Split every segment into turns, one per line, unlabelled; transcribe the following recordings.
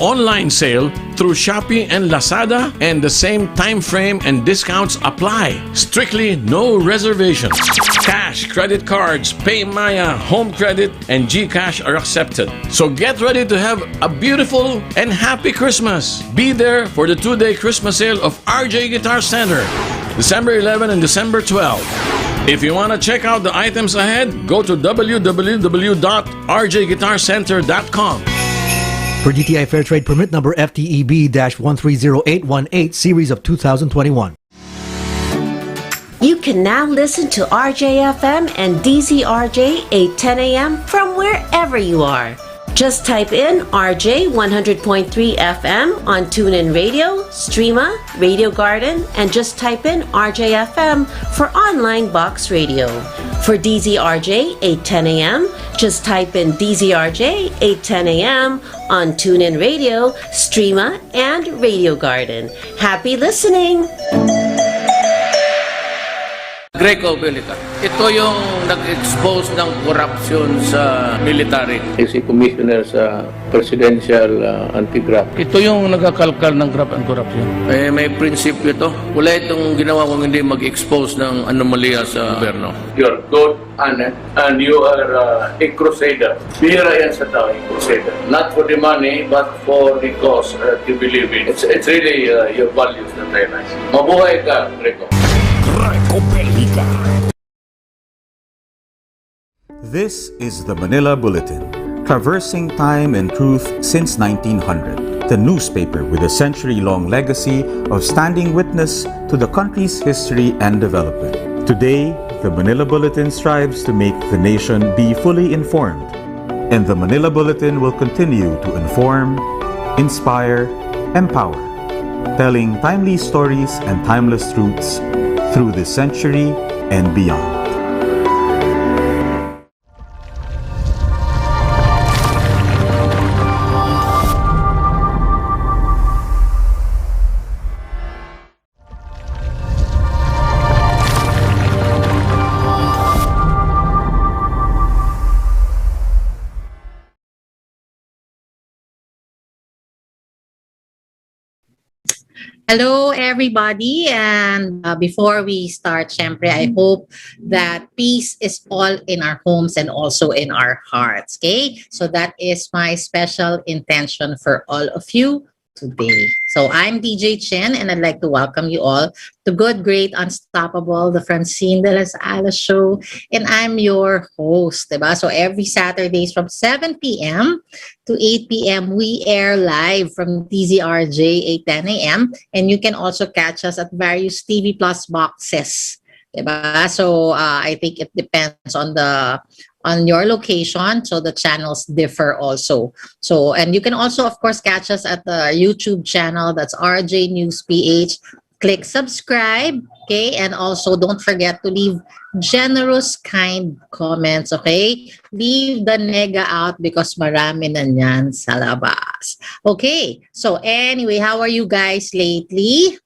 online sale through Shopee and Lazada, and the same time frame and discounts apply. Strictly no reservations. Cash, credit cards, PayMaya, Home Credit, and GCash are accepted. So get ready to have a beautiful and happy Christmas. Be there for the 2-day Christmas sale of RJ Guitar Center, December 11 and December 12. If you want to check out the items ahead, go to www.rjguitarcenter.com.
For DTI Fair Trade Permit number FTEB-130818, series of 2021.
You can now listen to RJFM and DZRJ 810 AM from wherever you are. Just type in RJ 100.3 FM on TuneIn Radio, Streama, Radio Garden, and just type in RJFM for online box radio. For DZRJ 810 AM, just type in DZRJ 810 AM on TuneIn Radio, Streama, and Radio Garden. Happy listening!
Greco Militar. Ito yung nag-expose ng corruption sa military.
Si Commissioner sa Presidential Anti-Graft.
Ito yung nagkakalkal ng graft and corruption. May prinsipyo to. Wala itong ginawa kung hindi mag-expose ng anomalya sa gobyerno.
You're good, honest, and you are a crusader. Bira yan sa tao, crusader. Not for the money, but for the cause that you believe in. It's really your values that I like. Mabuhay ka, Greco.
This is the Manila Bulletin, traversing time and truth since 1900. The newspaper with a century-long legacy of standing witness to the country's history and development. Today, the Manila Bulletin strives to make the nation be fully informed, and the Manila Bulletin will continue to inform, inspire, empower, telling timely stories and timeless truths through this century and beyond.
Hello, everybody. And before we start, syempre, I hope that peace is all in our homes and also in our hearts. Okay? So that is my special intention for all of you today. So I'm DJ Chen, and I'd like to welcome you all to Good, Great, Unstoppable, the Francine de las Alas Show. And I'm your host, diba? So every Saturdays from 7 p.m. to 8 p.m., we air live from TZRJ 8:10 a.m. And you can also catch us at various TV Plus boxes. Diba? So I think it depends on your location, so the channels differ also. So, and you can also, of course, catch us at the YouTube channel, that's RJ News PH. Click subscribe, okay? And also, don't forget to leave generous, kind comments, okay? Leave the nega out because marami na niyan sa labas. Okay, so anyway, how are you guys lately?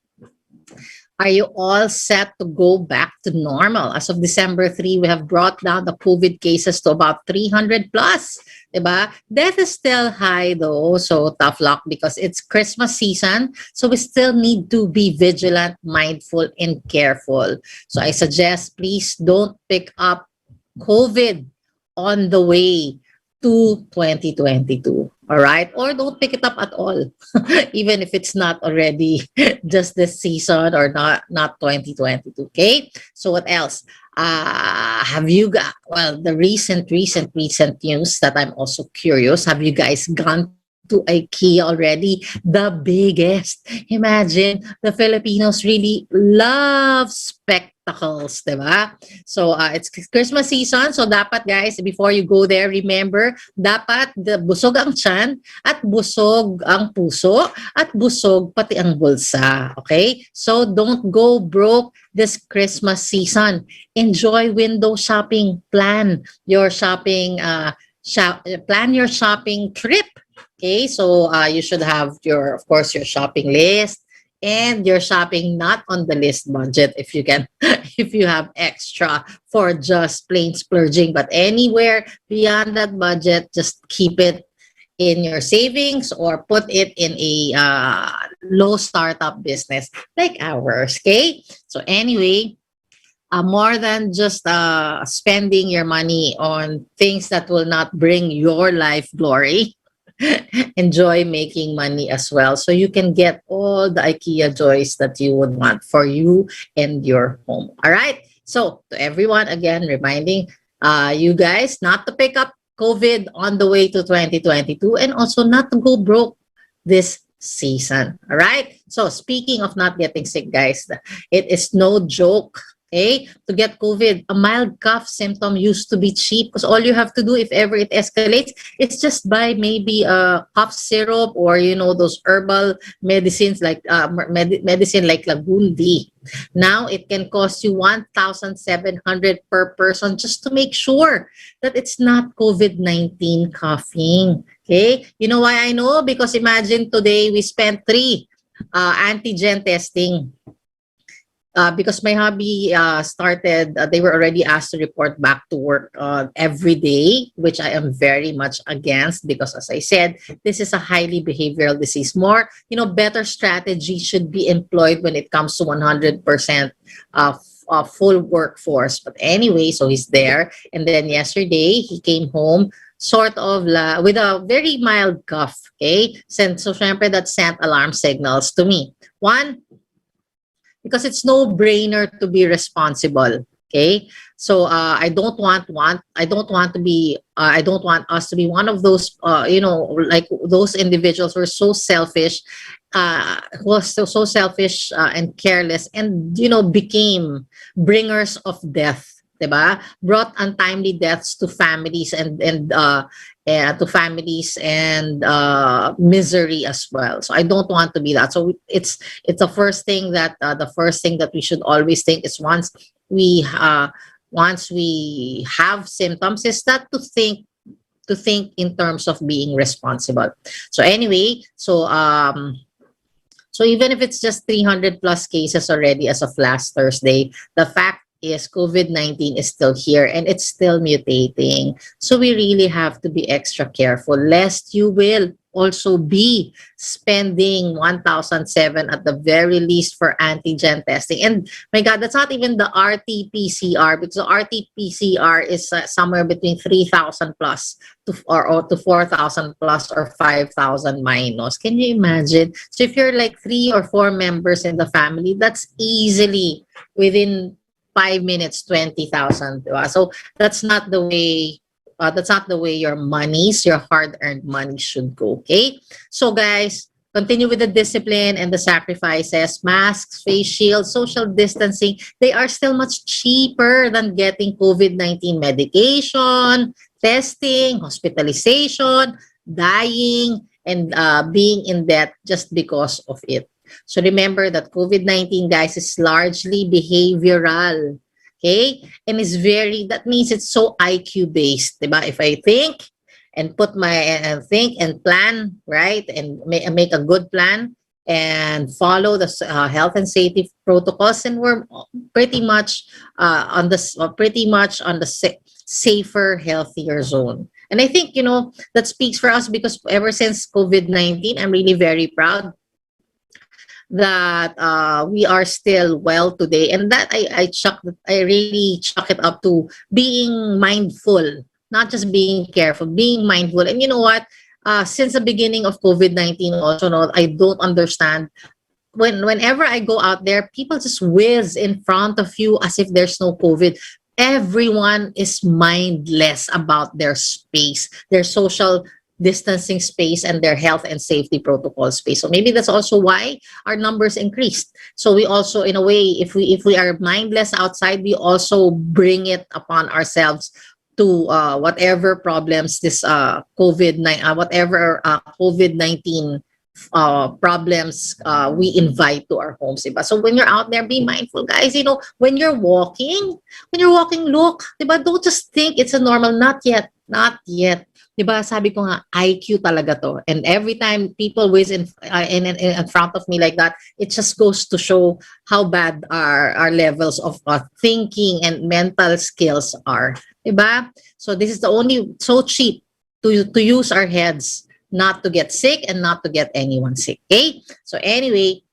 Are you all set to go back to normal? As of December 3, we have brought down the COVID cases to about 300 plus. Diba? Death is still high though, so tough luck because it's Christmas season. So we still need to be vigilant, mindful, and careful. So I suggest please don't pick up COVID on the way to 2022. All right? Or don't pick it up at all, even if it's not already just this season or not 2022. Okay? So what else? Have you got, well, the recent news that I'm also curious, have you guys gone to IKEA already? The biggest. Imagine, the Filipinos really love spectacles, diba? So it's Christmas season, so dapat guys, before you go there, remember, dapat busog ang tiyan at busog ang puso at busog pati ang bulsa. Okay? So don't go broke this Christmas season. Enjoy window shopping. Plan your shopping plan your shopping trip. Okay, so you should have of course, your shopping list and your shopping not on the list budget if you can, if you have extra for just plain splurging. But anywhere beyond that budget, just keep it in your savings or put it in a low startup business like ours. Okay. So anyway, more than just spending your money on things that will not bring your life glory. Enjoy making money as well, so you can get all the IKEA joys that you would want for you and your home. All right. So to everyone, again, reminding you guys not to pick up COVID on the way to 2022, and also not to go broke this season. All right. So speaking of not getting sick, guys, it is no joke. Okay, to get COVID, a mild cough symptom used to be cheap, because all you have to do if ever it escalates is just buy maybe a cough syrup, or those herbal medicines like medicine like Lagundi. Now it can cost you 1,700 per person just to make sure that it's not COVID-19 coughing. Okay, you know why I know? Because imagine today we spent 3 antigen testing. Because my hubby started, they were already asked to report back to work every day, which I am very much against, because as I said, this is a highly behavioral disease. More, better strategy should be employed when it comes to 100% full workforce. But anyway, so he's there. And then yesterday, he came home sort of with a very mild cough. Okay? So syempre that sent alarm signals to me. One, because it's no brainer to be responsible. Okay, so I don't want us to be one of those like those individuals who are so selfish, who was so selfish and careless, and became bringers of death. Diba? Brought untimely deaths to families and misery as well. So I don't want to be that. So it's the first thing that we should always think is once we have symptoms, is that to think in terms of being responsible. So anyway, so even if it's just 300 plus cases already as of last Thursday, the fact is COVID-19 is still here and it's still mutating. So we really have to be extra careful, lest you will also be spending 1,007 at the very least for antigen testing. And my God, that's not even the RT-PCR, because the RT-PCR is somewhere between 3,000 plus to 4,000 plus or 5,000 minus. Can you imagine? So if you're like 3 or 4 members in the family, that's easily within 5 minutes, 20,000. So that's not the way. That's not the way your hard-earned money should go. Okay, so guys, continue with the discipline and the sacrifices. Masks, face shields, social distancing. They are still much cheaper than getting COVID-19 medication, testing, hospitalization, dying, and being in debt just because of it. So remember that COVID-19, guys, is largely behavioral. Okay? And that means it's so IQ based. Diba? If I think and think and plan, right? And make a good plan and follow the health and safety protocols, and we're pretty much on the safer, healthier zone. And I think, that speaks for us, because ever since COVID-19, I'm really very proud that we are still well today, and that I really chalk it up to being mindful, not just being careful, being mindful. And you know what? Since the beginning of COVID-19, also, I don't understand whenever I go out there, people just whiz in front of you as if there's no COVID. Everyone is mindless about their space, their social distancing space, and their health and safety protocol space. So maybe that's also why our numbers increased. So we also, in a way, if we are mindless outside, we also bring it upon ourselves to whatever problems this COVID-19 problems we invite to our homes. Diba? So when you're out there, be mindful, guys. When you're walking, look, diba? Don't just think it's a normal. Not yet. Diba, sabi ko nga, IQ talaga to. And every time people whiz in front of me like that, it just goes to show how bad our levels of thinking and mental skills are. Diba? So this is the only, so cheap to use our heads not to get sick and not to get anyone sick. Okay. So anyway,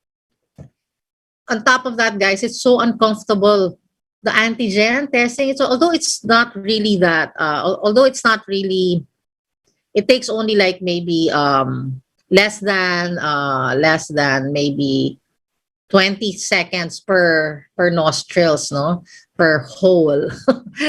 on top of that, guys, it's so uncomfortable. The antigen testing. So although it's not really that, although it's not really, it takes only like maybe less than maybe 20 seconds per nostrils, no? Per hole.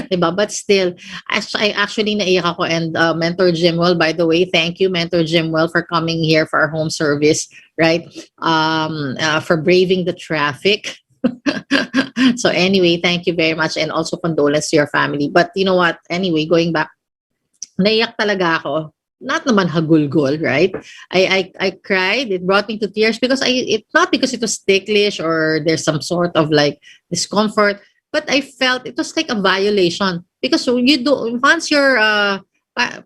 Diba? But still, I actually naiyak ako. And Mentor Jimwell, by the way, thank you, Mentor Jimwell, for coming here for our home service, right? For braving the traffic. So anyway, thank you very much. And also condolence to your family. But you know what? Anyway, going back, naiyak talaga ako. Not naman hagulgol, right? I cried. It brought me to tears because it's not because it was ticklish or there's some sort of like discomfort, but I felt it was like a violation because you do once you're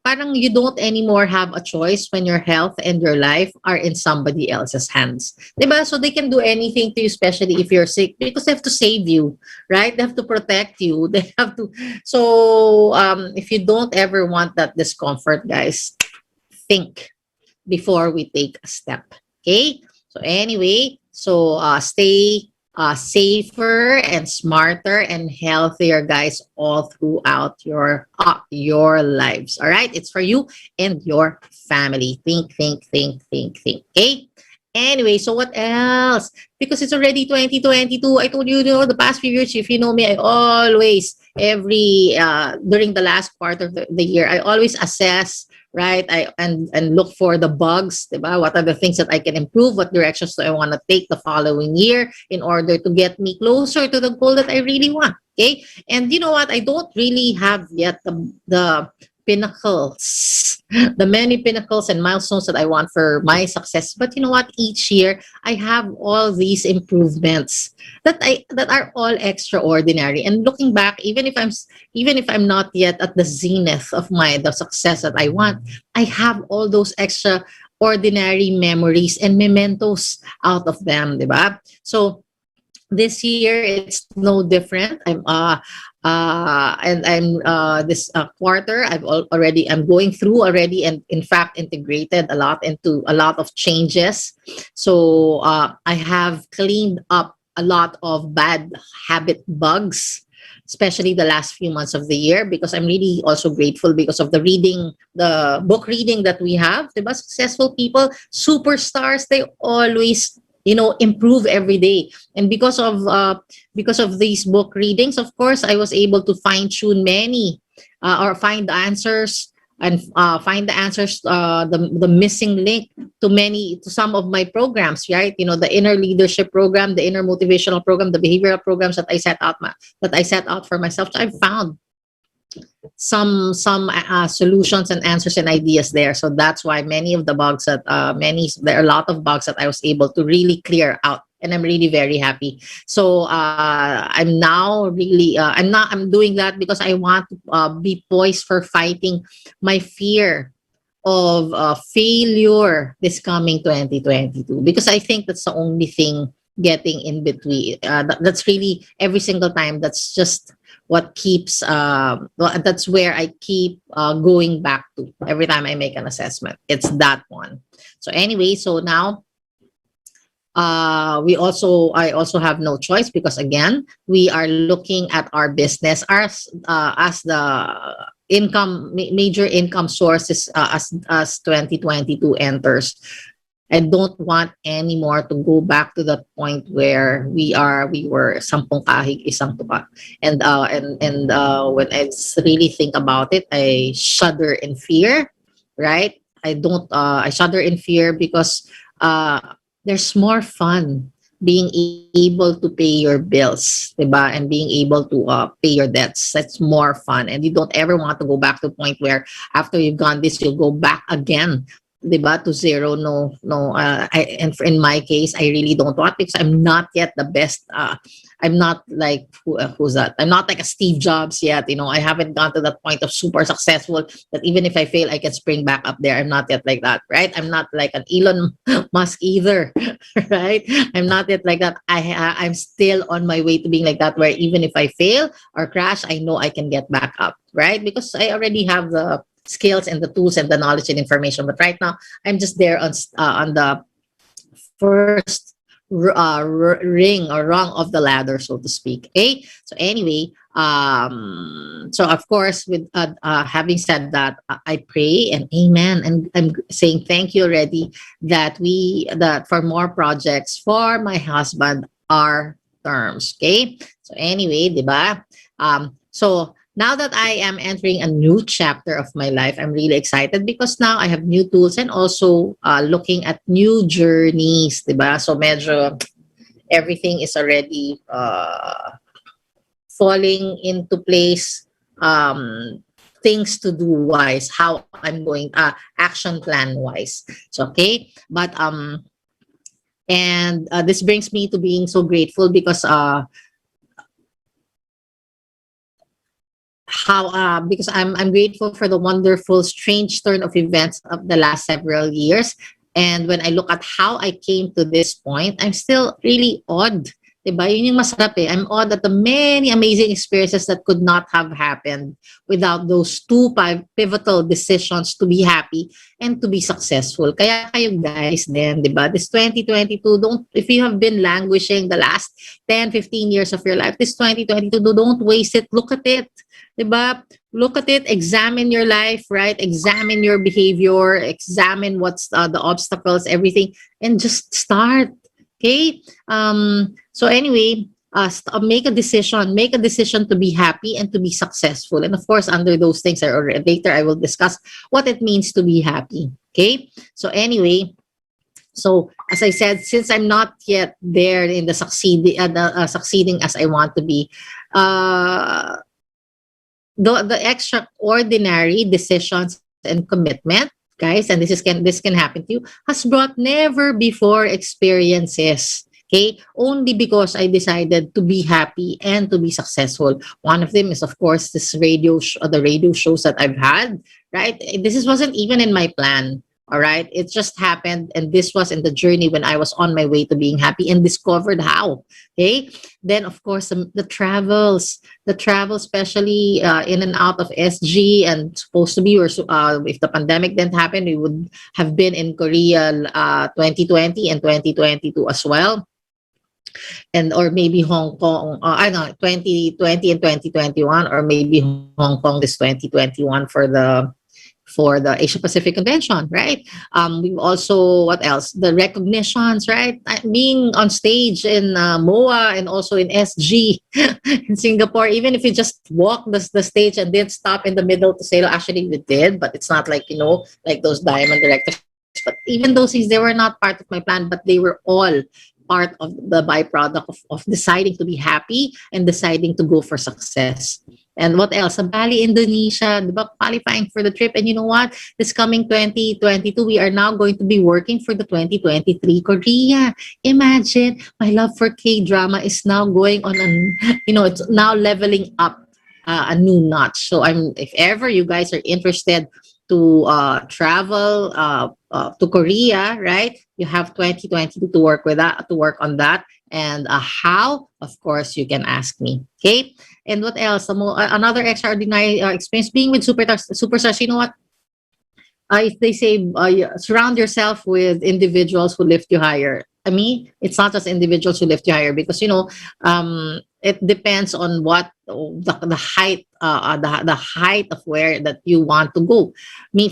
parang you don't anymore have a choice when your health and your life are in somebody else's hands. Diba? So they can do anything to you, especially if you're sick, because they have to save you, right? They have to protect you. They have to. So if you don't ever want that discomfort, guys, think before we take a step. Okay? So anyway, so stay safer and smarter and healthier, guys, all throughout your lives. All right? It's for you and your family. Think. Okay? Anyway, so what else? Because it's already 2022. I told you, the past few years, if you know me, I always, during the last quarter of the year, I always assess, right? And look for the bugs, diba? What are the things that I can improve? What directions do I want to take the following year in order to get me closer to the goal that I really want? Okay. And you know what? I don't really have yet the pinnacles, the many pinnacles and milestones that I want for my success. But you know what? Each year I have all these improvements that are all extraordinary. And looking back, even if I'm not yet at the zenith of the success that I want, I have all those extraordinary memories and mementos out of them, diba? So this year it's no different. This quarter I'm going through already, and in fact integrated a lot into a lot of changes. So I have cleaned up a lot of bad habit bugs, especially the last few months of the year, because I'm really also grateful because of the book reading that we have. The successful people, superstars, they always improve every day. And because of these book readings, of course, I was able to fine tune many or find the answers the missing link to some of my programs, right? The inner leadership program, the inner motivational program, the behavioral programs that I set out for myself. So I found some solutions and answers and ideas there. So that's why there are a lot of bugs that I was able to really clear out, and I'm really very happy. So I'm now really I'm doing that because I want to be poised for fighting my fear of failure this coming 2022, because I think that's the only thing getting in between. That's really every single time. That's just what keeps that's where I keep going back to every time I make an assessment. It's that one. So anyway, so now I also have no choice, because again, we are looking at our business as the major income sources as 2022 enters. I don't want anymore to go back to that point where we were sampung kahig isang tuka. And when I really think about it, I shudder in fear, right? I shudder in fear because there's more fun being able to pay your bills, diba? And being able to pay your debts. That's more fun. And you don't ever want to go back to the point where after you've gone this, you'll go back again, diba, to zero. No. In my case, I really don't want, because I'm not yet the best. I'm not like who's that? I'm not like a Steve Jobs yet. I haven't gone to that point of super successful that even if I fail, I can spring back up there. I'm not yet like that, right? I'm not like an Elon Musk either, right? I'm not yet like that. I'm still on my way to being like that, where even if I fail or crash, I know I can get back up, right? Because I already have the skills and the tools and the knowledge and information. But right now, I'm just there on the first ring or rung of the ladder, so to speak. Okay. So anyway, so of course, with having said that, I pray and amen, and I'm saying thank you already that for more projects for my husband are terms. Okay. So anyway, diba? So now that I am entering a new chapter of my life, I'm really excited because now I have new tools and also looking at new journeys, diba? So medyo everything is already falling into place. Things to do wise, how I'm going, action plan wise. So okay, but and this brings me to being so grateful because because I'm grateful for the wonderful strange turn of events of the last several years. And when I look at how I came to this point, I'm still really awed. Diba? Yun yung masarap eh. I'm awed at the many amazing experiences that could not have happened without those two pivotal decisions to be happy and to be successful. Kaya kayo guys din, diba? This 2022, if you have been languishing the last 10, 15 years of your life, this 2022, don't waste it. Look at it. Diba? Look at it, examine your life, right? Examine your behavior, examine what's the obstacles, everything, and just start. Okay? So anyway, make a decision to be happy and to be successful. And of course, under those things, later I will discuss what it means to be happy. Okay? So anyway, so as I said, since I'm not yet there in the succeeding as I want to be, the extraordinary decisions and commitment, guys, and this can happen to you, has brought never before experiences. Okay, only because I decided to be happy and to be successful. One of them is, of course, the radio shows that I've had. Right, this wasn't even in my plan. All right, it just happened, and this was in the journey when I was on my way to being happy and discovered how. Okay, then of course the travels, especially in and out of SG, and supposed to be, or if the pandemic didn't happen, we would have been in Korea 2020 and 2022 as well. And or maybe Hong Kong, I don't know, 2020 and 2021, or maybe Hong Kong this 2021 for the Asia Pacific Convention, right? We've also, what else? The recognitions, right? Being on stage in MOA and also in SG in Singapore, even if you just walk the stage and didn't stop in the middle to say, "Oh, actually we did," but it's not like, like those diamond directors. But even those things, they were not part of my plan, but they were all part of the byproduct of deciding to be happy and deciding to go for success. And what else? Sa Bali, Indonesia, diba, qualifying for the trip. And you know what? This coming 2022, we are now going to be working for the 2023 Korea. Imagine, my love for K-drama is now going on it's now leveling up a new notch. So if ever you guys are interested to travel to Korea, right? You have 2022 to work on that. And how? Of course, you can ask me. Okay. And what else? Another extraordinary experience being with superstars. You know what? If they say surround yourself with individuals who lift you higher. I mean, it's not just individuals who lift you higher, because it depends on what the height, the height of where that you want to go.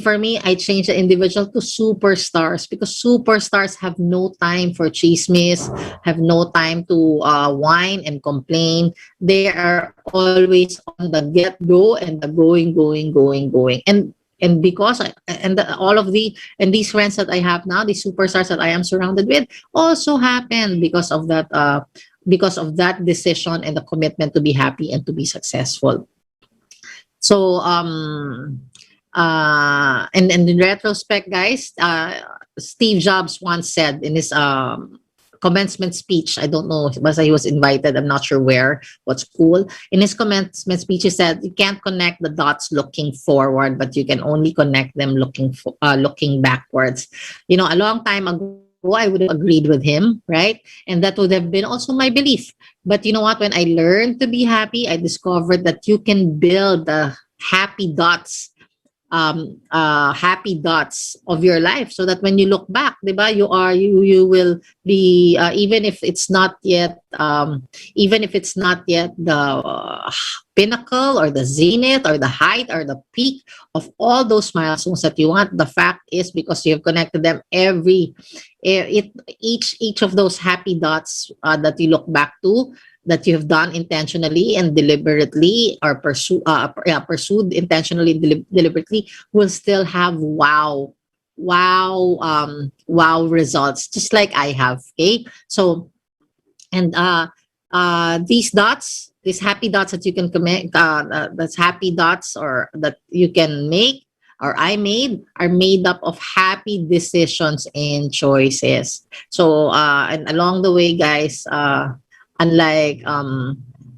For me, I changed the individual to superstars, because superstars have no time for chismes, have no time to whine and complain. They are always on the get go and the going. And because all of these friends that I have now, these superstars that I am surrounded with, also happened because of that decision and the commitment to be happy and to be successful. So and in retrospect, guys, Steve Jobs once said in his commencement speech, I don't know, but he was invited, I'm not sure what school. In his commencement speech, he said, you can't connect the dots looking forward, but you can only connect them looking backwards. A long time ago, I would have agreed with him, right? And that would have been also my belief. But you know what? When I learned to be happy, I discovered that you can build the happy dots happy dots of your life, so that when you look back, diba, you will be, even if it's not yet the pinnacle or the zenith or the height or the peak of all those milestones that you want. The fact is, because you have connected them, each of those happy dots that you look back to, that you have done intentionally and deliberately, or pursued intentionally and deliberately, will still have wow results, just like I have. Okay, so, and these happy dots that you can commit, that's happy dots, or that you can make, or I made, are made up of happy decisions and choices. So, and along the way, guys, unlike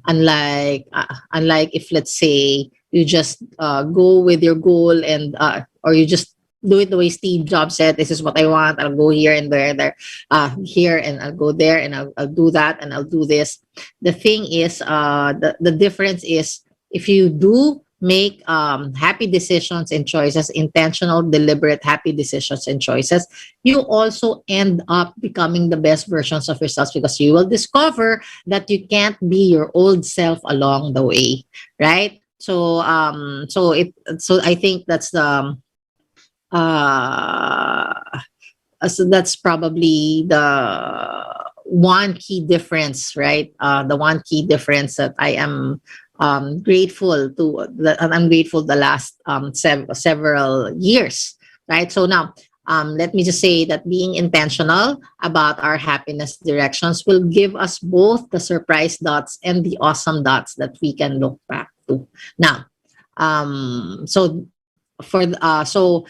unlike if, let's say, you just go with your goal, and or you just do it the way Steve Jobs said, this is what I want, I'll go here and there, here, and I'll go there, and I'll do that, and I'll do this. The thing is, the difference is, if you do make happy decisions and choices, intentional, deliberate, happy decisions and choices, you also end up becoming the best versions of yourselves, because you will discover that you can't be your old self along the way, right? So, so I think that's the so that's probably the one key difference, right? The one key difference that I am grateful to, that I'm grateful the last several years, right? So now, let me just say that being intentional about our happiness directions will give us both the surprise dots and the awesome dots that we can look back to. Now, so so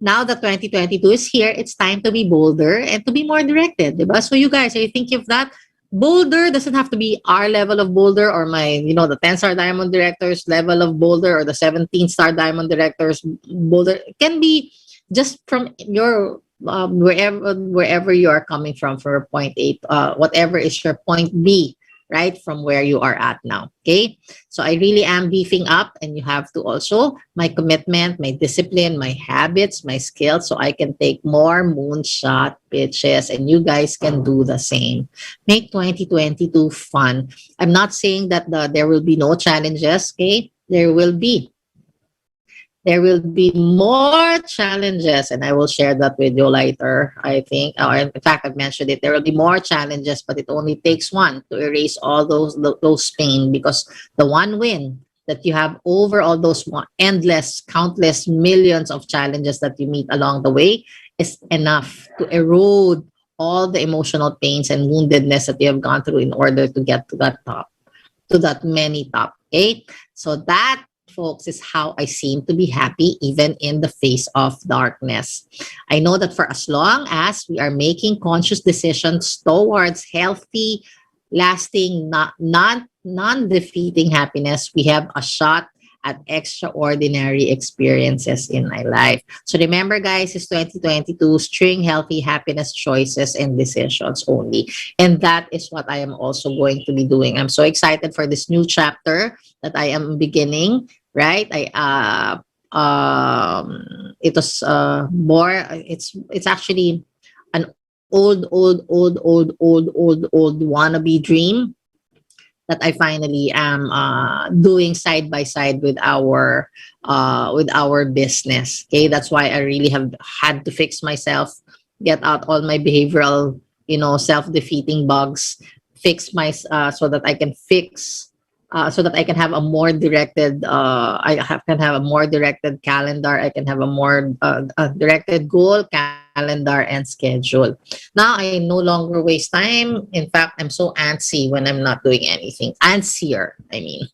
now that 2022 is here, it's time to be bolder and to be more directed, diba? So you guys, are you thinking of that? Bolder doesn't have to be our level of bolder, or my, the 10-star diamond directors level of bolder, or the 17-star diamond directors bolder. It can be just from your wherever you are coming from, for point A, whatever is your point B, right, from where you are at now. Okay, so I really am beefing up, and you have to also, my commitment, my discipline, my habits, my skills, so I can take more moonshot pitches, and you guys can do the same. Make 2022 fun. I'm not saying that there will be no challenges. Okay, there will be more challenges, and I will share that with you later, I think. Or in fact, I've mentioned it. There will be more challenges, but it only takes one to erase all those pain, because the one win that you have over all those endless, countless millions of challenges that you meet along the way is enough to erode all the emotional pains and woundedness that you have gone through in order to get to that top, to that many top. Okay, so that, folks, is how I seem to be happy even in the face of darkness. I know that for as long as we are making conscious decisions towards healthy, lasting, non-defeating happiness, we have a shot at extraordinary experiences in my life. So remember, guys, it's 2022, string healthy happiness choices and decisions only. And that is what I am also going to be doing. I'm so excited for this new chapter that I am beginning, right? It was more, it's actually an old wannabe dream that I finally am doing side by side with our business. Okay, that's why I really have had to fix myself, get out all my behavioral, self-defeating bugs, fix my so that I can fix. So that I can have a more directed, can have a more directed calendar. I can have a more directed goal, calendar, and schedule. Now I no longer waste time. In fact, I'm so antsy when I'm not doing anything. Antsier, I mean.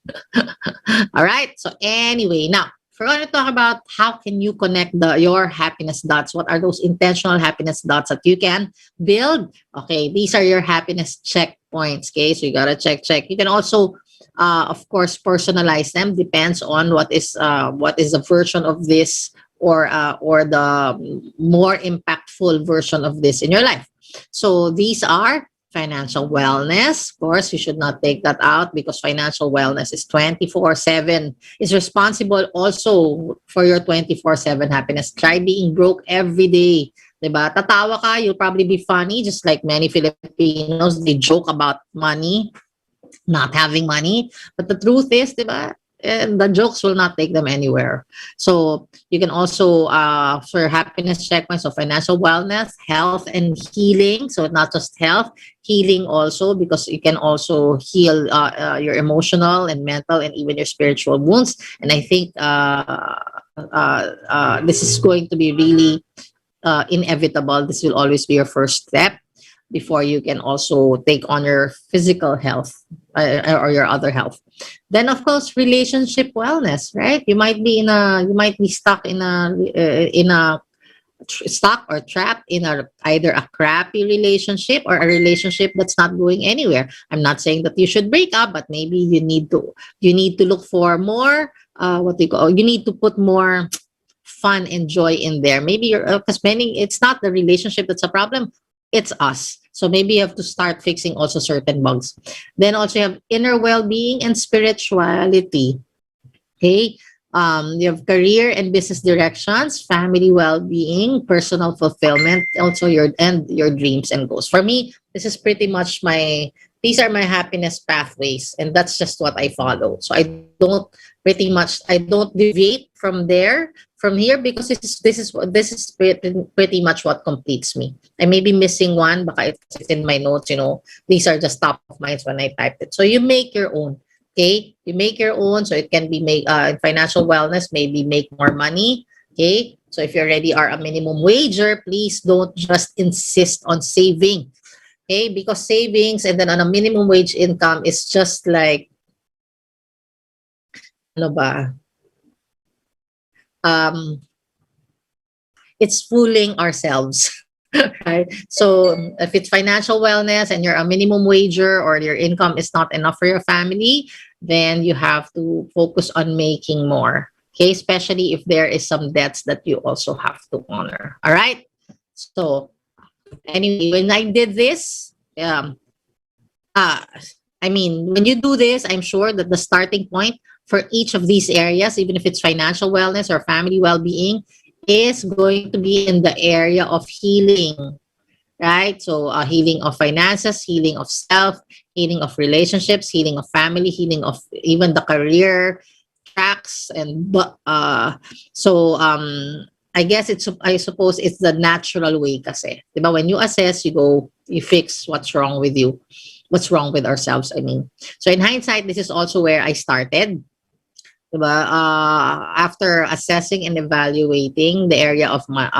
All right. So anyway, now we're going to talk about how can you connect your happiness dots. What are those intentional happiness dots that you can build? Okay, these are your happiness checkpoints. Okay, so you gotta check. You can also of course, personalize them. Depends on what is the version of this, or the more impactful version of this in your life. So these are Financial wellness, of course, you should not take that out because financial wellness is 24/7. Is responsible also for your 24/7 happiness. Try being broke every day. Diba? Tatawa ka, you'll probably be funny, just like many Filipinos, they joke about money, not having money. But the truth is, diba, the jokes will not take them anywhere. So you can also, for happiness checkpoints, so financial wellness, health and healing. So not just health, healing also, because you can also heal your emotional and mental and even your spiritual wounds. And I think this is going to be really inevitable. This will always be your first step before you can also take on your physical health or your other health. Then of course relationship wellness, right? You might be stuck in a stuck or trapped in either a crappy relationship or a relationship that's not going anywhere. I'm not saying that you should break up, but maybe you need to look for more what do you call, you need to put more fun and joy in there. Maybe you're because many, it's not the relationship that's a problem, it's us. So maybe you have to start fixing also certain bugs. Then also you have inner well-being and spirituality. Okay. You have career and business directions, family well-being, personal fulfillment, also your dreams and goals. For me, this is pretty much these are my happiness pathways, and that's just what I follow. So I don't deviate from here, because this is pretty much what completes me. I may be missing one, baka it's in my notes, these are just top of minds when I typed it. So you make your own. Okay, you make your own, so it can be financial wellness, maybe make more money. Okay, so if you already are a minimum wager, please don't just insist on saving. Okay, because savings and then on a minimum wage income is just like, ano ba? It's fooling ourselves. Right? So if it's financial wellness and you're a minimum wager or your income is not enough for your family, then you have to focus on making more. Okay, especially if there is some debts that you also have to honor. All right. So anyway, when I did this, when you do this, I'm sure that the starting point for each of these areas, even if it's financial wellness or family well-being, is going to be in the area of healing, right? So healing of finances, healing of self, healing of relationships, healing of family, healing of even the career tracks. And I guess I suppose it's the natural way kasi. Diba? When you assess, you fix what's wrong with you, what's wrong with ourselves, I mean. So in hindsight, this is also where I started. Diba? After assessing and evaluating the area of my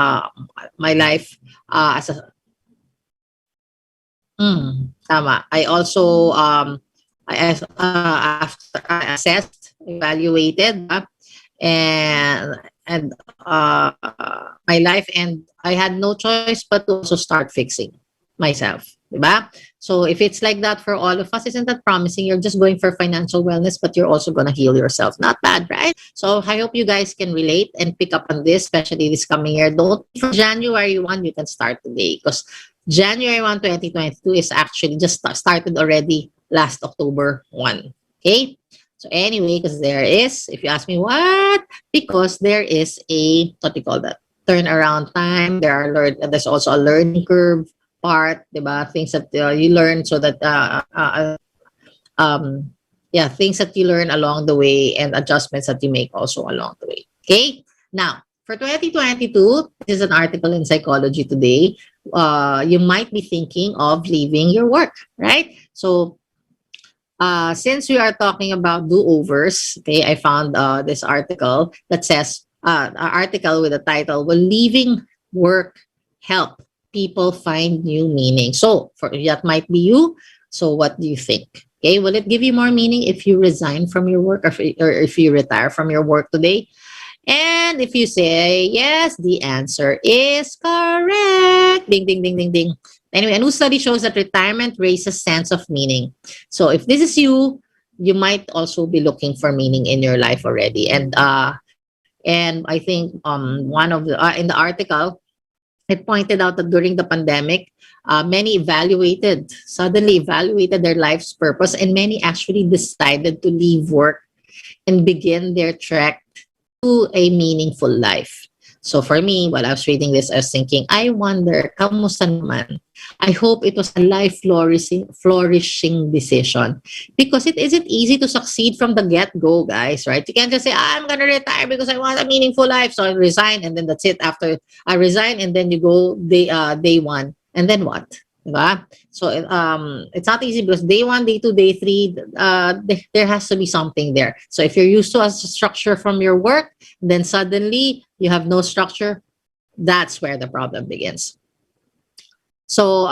life as a tama. I also after I assessed, evaluated, and my life, and I had no choice but to also start fixing myself. Diba? So if it's like that for all of us, isn't that promising? You're just going for financial wellness, but you're also going to heal yourself. Not bad, right? So I hope you guys can relate and pick up on this, especially this coming year. Don't for January 1, you can start today, because January 1, 2022 is actually just started already last October 1. Okay? So anyway, because there is, if you ask me what, because there is what do you call that? Turnaround time. There's also a learning curve part, diba? Things that you learn, so that things that you learn along the way and adjustments that you make also along the way. Okay, now for 2022, this is an article in Psychology Today. You might be thinking of leaving your work, right? So since we are talking about do-overs, okay, I found this article that says an article with the title, "Will leaving work help people find new meaning?" So that might be you. So what do you think? Okay, will it give you more meaning if you resign from your work, or if you retire from your work today? And if you say yes, the answer is correct. Ding, ding, ding, ding, ding. Anyway, a new study shows that retirement raises sense of meaning. So if this is you, you might also be looking for meaning in your life already. And I think one of the in the article, it pointed out that during the pandemic, many suddenly evaluated their life's purpose, and many actually decided to leave work and begin their trek to a meaningful life. So for me, while I was reading this, I was thinking, I wonder, kamusta naman? I hope it was a life flourishing decision, because it isn't easy to succeed from the get-go, guys, right? You can't just say, I'm going to retire because I want a meaningful life. So I resign, and then that's it. After I resign, and then you go day one. And then what? Diba? So it's not easy, because day one, day two, day three, there has to be something there. So if you're used to a structure from your work, then suddenly you have no structure. That's where the problem begins. So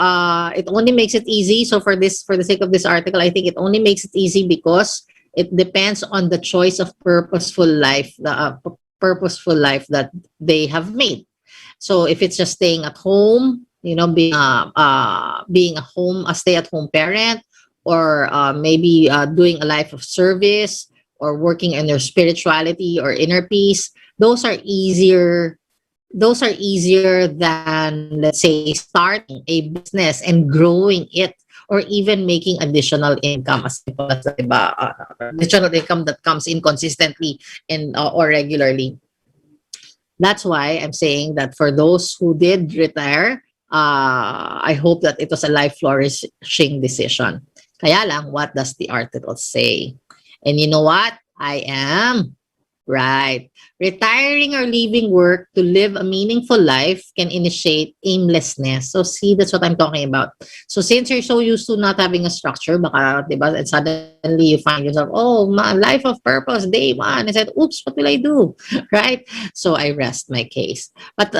it only makes it easy. So for the sake of this article, I think it only makes it easy because it depends on the choice of purposeful life, purposeful life that they have made. So if it's just staying at home, being a stay-at-home parent, or maybe doing a life of service, or working on their spirituality or inner peace, those are easier. Those are easier than, let's say, starting a business and growing it, or even making additional income, as simple as additional income that comes in consistently and or regularly. That's why I'm saying that for those who did retire, I hope that it was a life flourishing decision. Kaya lang, what does the article say? And you know what? I am right. Retiring or leaving work to live a meaningful life can initiate aimlessness. So see, that's what I'm talking about. So since you're so used to not having a structure, baka, diba, and suddenly you find yourself, oh, my life of purpose, day one. I said, oops, what will I do? Right? So I rest my case. But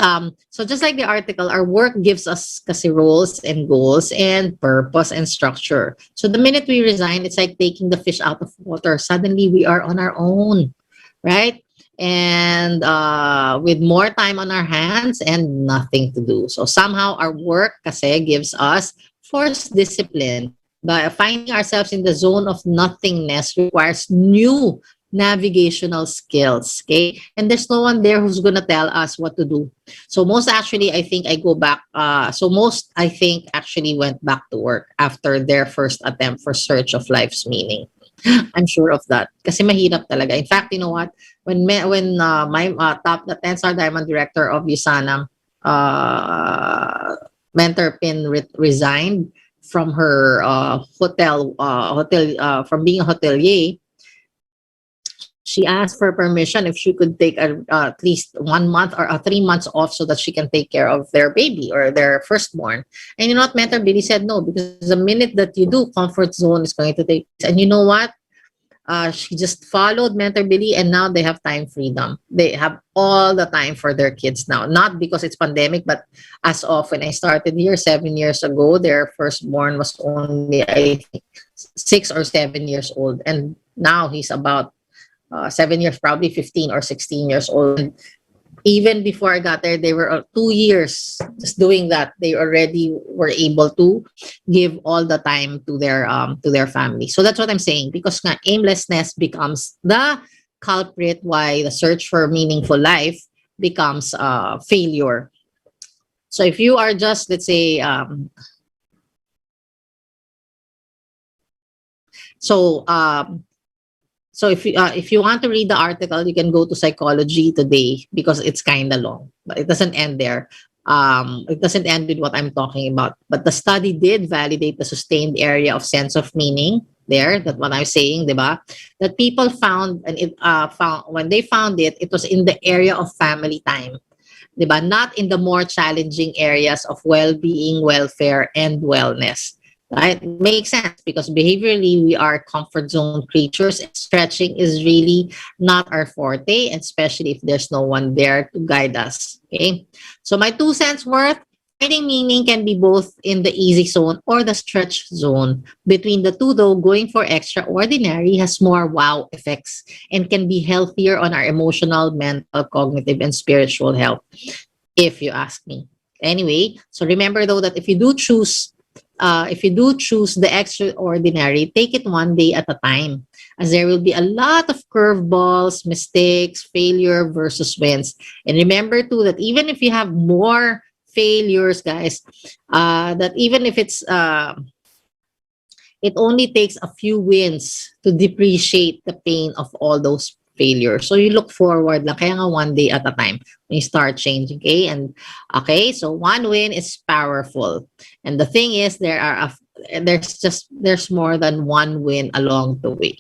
so just like the article, our work gives us kasi roles and goals and purpose and structure. So the minute we resign, it's like taking the fish out of water. Suddenly we are on our own, right? And with more time on our hands and nothing to do. So somehow our work kasi gives us forced discipline. But finding ourselves in the zone of nothingness requires new navigational skills, okay? And there's no one there who's gonna tell us what to do. So most actually, I think most I think actually went back to work after their first attempt for search of life's meaning. I'm sure of that. Kasi mahirap talaga. In fact, you know what? When my the 10-star diamond director of USANA, Mentor Pin, resigned from her from being a hotelier, she asked for permission if she could take at least 1 month or 3 months off so that she can take care of their baby or their firstborn. And you know what? Mentor Billy said no, because the minute that you do, comfort zone is going to take. And you know what? She just followed Mentor Billy, and now they have time freedom. They have all the time for their kids now. Not because it's pandemic, but as of when I started here 7 years ago, their firstborn was only, I think, 6 or 7 years old. And now he's about 7 years, probably 15 or 16 years old. And even before I got there, they were 2 years just doing that. They already were able to give all the time to their family. So that's what I'm saying, because aimlessness becomes the culprit why the search for meaningful life becomes failure. So if you are just, let's say, so if you want to read the article, you can go to Psychology Today, because it's kind of long, but it doesn't end there. It doesn't end with what I'm talking about. But the study did validate the sustained area of sense of meaning there. That what I'm saying, diba? That people found, and it found when they found it, it was in the area of family time, diba? Not in the more challenging areas of well-being, welfare, and wellness. Right? Makes sense, because behaviorally we are comfort zone creatures, and stretching is really not our forte, especially if there's no one there to guide us. Okay, so my 2 cents worth: finding meaning can be both in the easy zone or the stretch zone. Between the two, though, going for extraordinary has more wow effects and can be healthier on our emotional, mental, cognitive, and spiritual health, if you ask me. Anyway, so remember though that if you do choose the extraordinary, take it one day at a time, as there will be a lot of curveballs, mistakes, failure versus wins. And remember too that even if you have more failures, guys, that even if it only takes a few wins to depreciate the pain of all those failures. So you look forward lang. Kaya nga one day at a time when you start changing. Okay? And okay, so one win is powerful. And the thing is, there's more than one win along the way.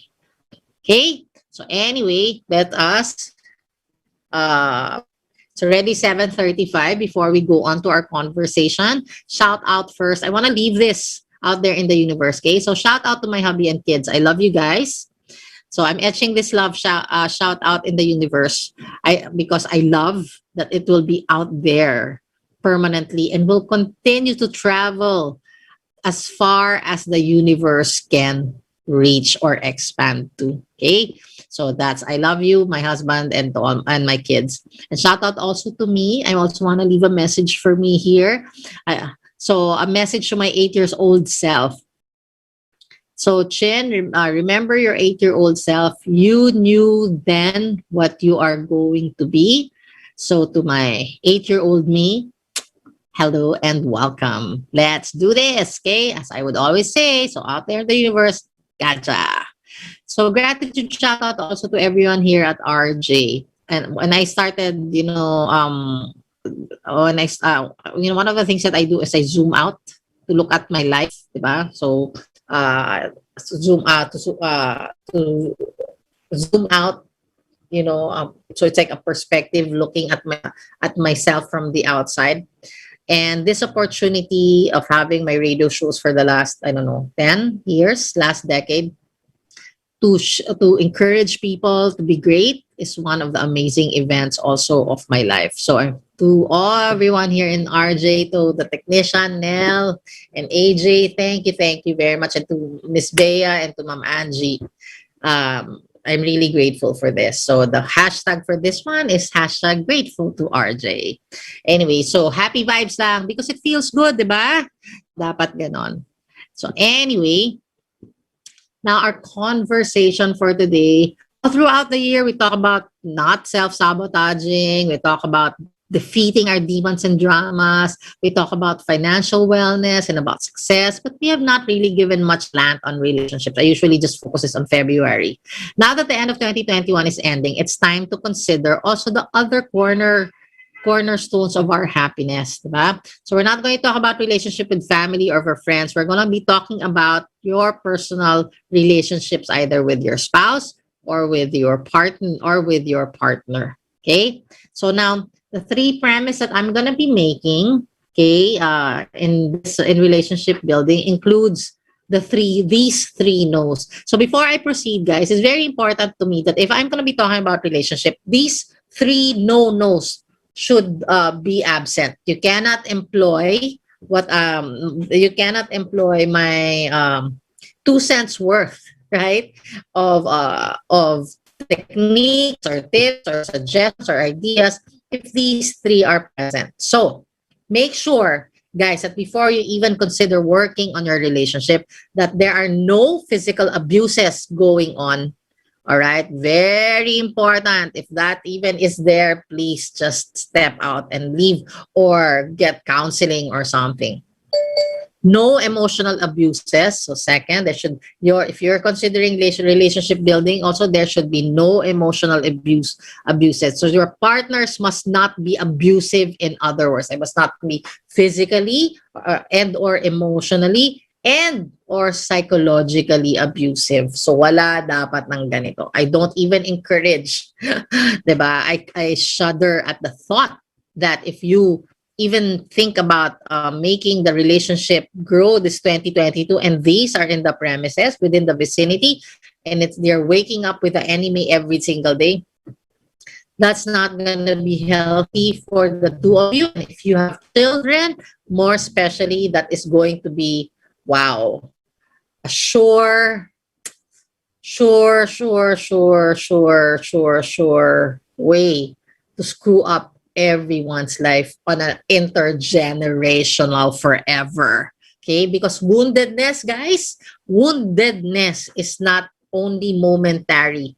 Okay? So anyway, let us it's already 7:35. Before we go on to our conversation, shout out first. I want to leave this out there in the universe, okay? So shout out to my hubby and kids. I love you guys. So I'm etching this love shout out in the universe. Because I love that it will be out there permanently and will continue to travel as far as the universe can reach or expand to. Okay? So that's I love you, my husband, and and my kids. And shout out also to me. I also want to leave a message for me here. So a message to my 8 years old self. So Chin, remember your 8-year-old self. You knew then what you are going to be. So to my 8-year-old me, hello and welcome. Let's do this, okay? As I would always say, so out there in the universe, gotcha. So gratitude shout out also to everyone here at RJ. And when I started, one of the things that I do is I zoom out to look at my life, diba? So to zoom out, so it's like a perspective looking at myself from the outside. And this opportunity of having my radio shows for the last 10 years, last decade, to encourage people to be great is one of the amazing events also of my life. So to everyone here in RJ, to the technician, Nell, and AJ, thank you very much. And to Miss Bea and to Ma'am Angie, I'm really grateful for this. So the hashtag for this one is hashtag grateful to RJ. Anyway, so happy vibes lang because it feels good, diba? Dapat ganon. So anyway, now our conversation for today, throughout the year, we talk about not self-sabotaging. We talk about defeating our demons and dramas. We talk about financial wellness and about success, but we have not really given much land on relationships. I usually just focus on February. Now that the end of 2021 is ending, it's time to consider also the other cornerstones of our happiness, diba? So we're not going to talk about relationship with family or with friends. We're going to be talking about your personal relationships, either with your spouse or with your partner. Okay? So now the three premises that I'm going to be making, okay, in relationship building includes these three no's. So before I proceed, guys, it's very important to me that if I'm going to be talking about relationship, these three no's should be absent. You cannot employ my 2 cents worth, right, of techniques or tips or suggestions or ideas if these three are present. So make sure, guys, that before you even consider working on your relationship, that there are no physical abuses going on. All right, very important. If that even is there, please just step out and leave or get counseling or something. No emotional abuses. So second, if you're considering relationship building, also there should be no emotional abuses. So your partners must not be abusive. In other words, they must not be physically and or emotionally and or psychologically abusive. So wala dapat ng ganito. I don't even encourage, diba? I shudder at the thought that if you even think about making the relationship grow this 2022 and these are in the premises within the vicinity and they're waking up with the enemy every single day, that's not going to be healthy for the two of you. And if you have children, more especially, that is going to be, wow, a sure way to screw up everyone's life on an intergenerational forever. Okay? Because woundedness, guys, is not only momentary.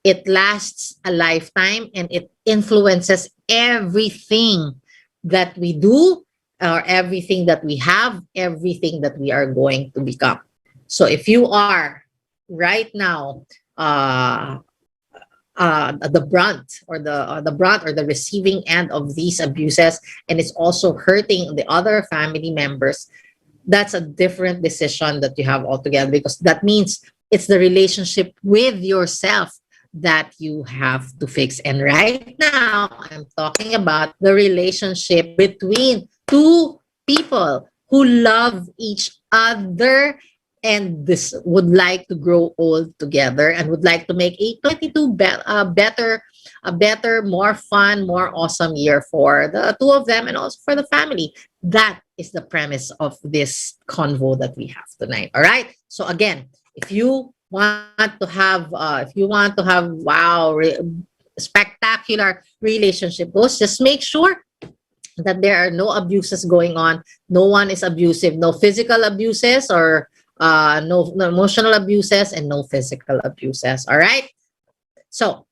It lasts a lifetime and it influences everything that we do or everything that we have, everything that we are going to become. So if you are right now uh, the brunt or the receiving end of these abuses, and it's also hurting the other family members, that's a different decision that you have altogether, because that means it's the relationship with yourself that you have to fix. And right now, I'm talking about the relationship between two people who love each other and this would like to grow old together and would like to make a 22 a better, more fun, more awesome year for the two of them and also for the family. That is the premise of this convo that we have tonight. All right. So again, if you want to have spectacular relationship goals, just make sure that there are no abuses going on. No one is abusive. No physical abuses or no emotional abuses and no physical abuses. All right. So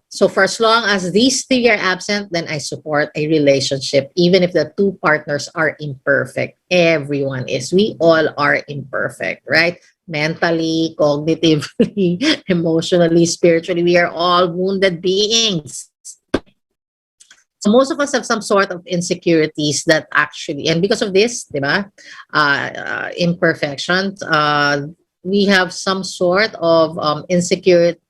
so for as long as these three are absent, then I support a relationship, even if the two partners are imperfect. Everyone is. We all are imperfect, right? Mentally, cognitively, emotionally, spiritually, we are all wounded beings. So most of us have some sort of insecurities that actually, and because of this, diba, imperfections, we have some sort of insecurity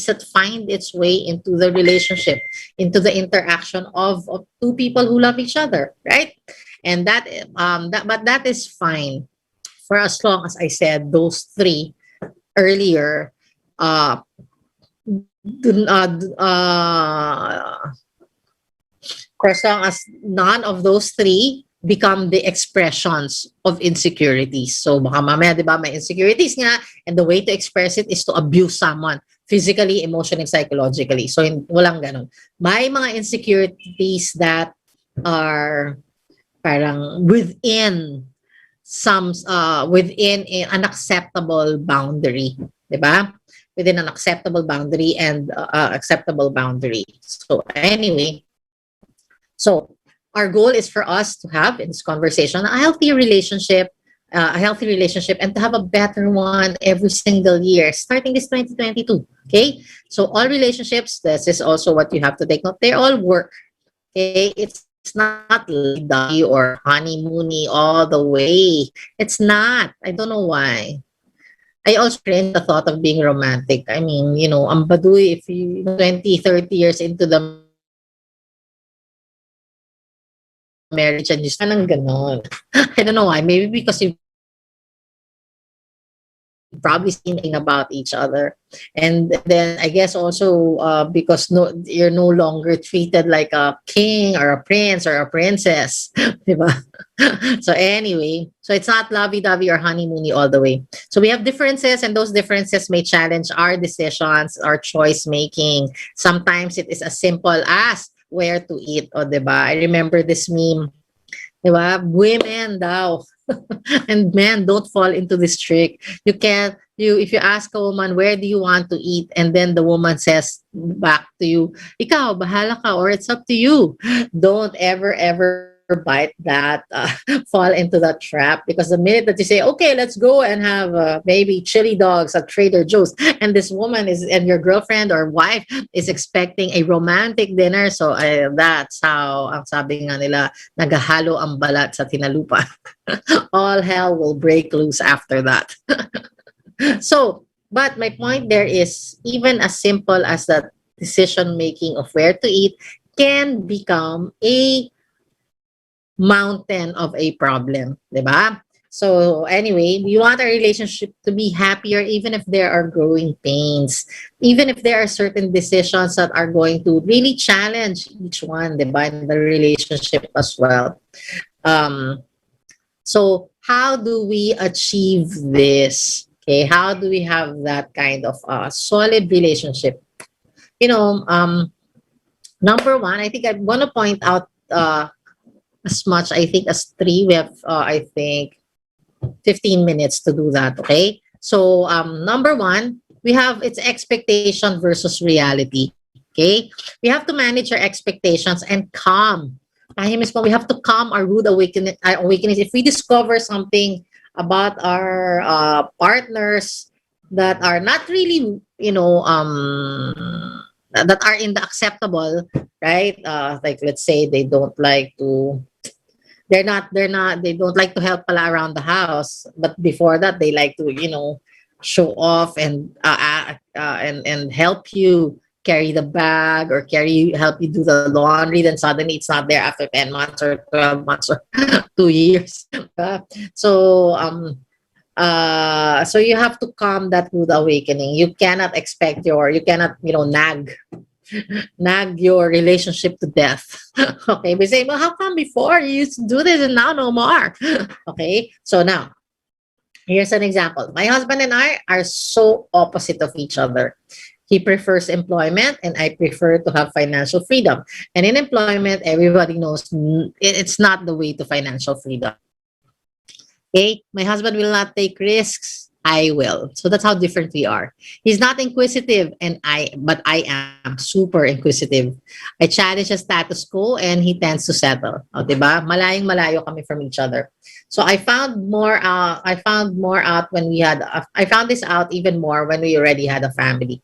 that find its way into the relationship, into the interaction of two people who love each other, right? And that is fine for as long as I said those three earlier. Uh, do, for as long as none of those three become the expressions of insecurities. So baka mamaya, di ba, may insecurities nga, and the way to express it is to abuse someone physically, emotionally, psychologically. So walang ganon. May mga insecurities that are parang within an acceptable boundary, di ba? Within an acceptable boundary and acceptable boundary. So anyway, so our goal is for us to have in this conversation a healthy relationship, and to have a better one every single year, starting this 2022. Okay, so all relationships, this is also what you have to take note. They all work. Okay, it's not lovey-dovey or honeymoony all the way. It's not. I don't know why. I also cringe the thought of being romantic. I mean, ang baduy if you 20, 30 years into the marriage and just parang ganon. I don't know why. Maybe because you've probably seen about each other, and then I guess also because you're no longer treated like a king or a prince or a princess. Diba? So anyway, so it's not lovey-dovey or honeymoony all the way. So we have differences, and those differences may challenge our decisions, our choice making. Sometimes it is as simple as where to eat, o diba? I remember this meme, diba? Women daw and men don't fall into this trick. If you ask a woman, where do you want to eat? And then the woman says back to you, ikaw, bahala ka, or it's up to you. Don't ever bite that, fall into that trap, because the minute that you say, okay, let's go and have maybe chili dogs at Trader Joe's, and this woman and your girlfriend or wife is expecting a romantic dinner, so that's how, ang sabi nga nila, nagahalo ang balat sa tinalupa. All hell will break loose after that. So, but my point there is, even as simple as that decision making of where to eat can become a mountain of a problem, diba? So anyway, you want a relationship to be happier, even if there are growing pains, even if there are certain decisions that are going to really challenge each one, diba, in the relationship as well. So how do we achieve this? Okay, how do we have that kind of solid relationship? Number one, I think I want to point out as much, I think, as three. We have, I think, 15 minutes to do that, okay? So, number one, we have its expectation versus reality, okay? We have to manage our expectations and calm tayo mismo, we have to calm our rude awakenings. If we discover something about our partners that are not really, that are in the acceptable, right? Like let's say they don't like to, they don't like to help pala around the house, but before that they like to, show off and and help you carry the bag or help you do the laundry, then suddenly it's not there after 10 months or 12 months or 2 years. so so you have to calm that rude awakening. You cannot you cannot, nag your relationship to death. Okay, we say, well, how come before you used to do this and now no more? Okay, so now here's an example. My husband and I are so opposite of each other. He prefers employment and I prefer to have financial freedom. And in employment, everybody knows it's not the way to financial freedom. Okay, my husband will not take risks. I will. So that's how different we are. He's not inquisitive, but I am super inquisitive. I challenge the status quo, and he tends to settle. O, diba? Malayong malayo kami from each other. So I found more. I found more out when we had. I found this out even more when we already had a family.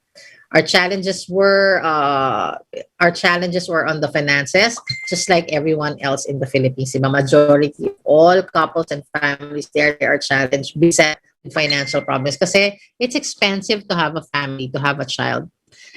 Our challenges were on the finances, just like everyone else in the Philippines. The majority of all couples and families there, they are challenged, beset with financial problems. Because it's expensive to have a family, to have a child.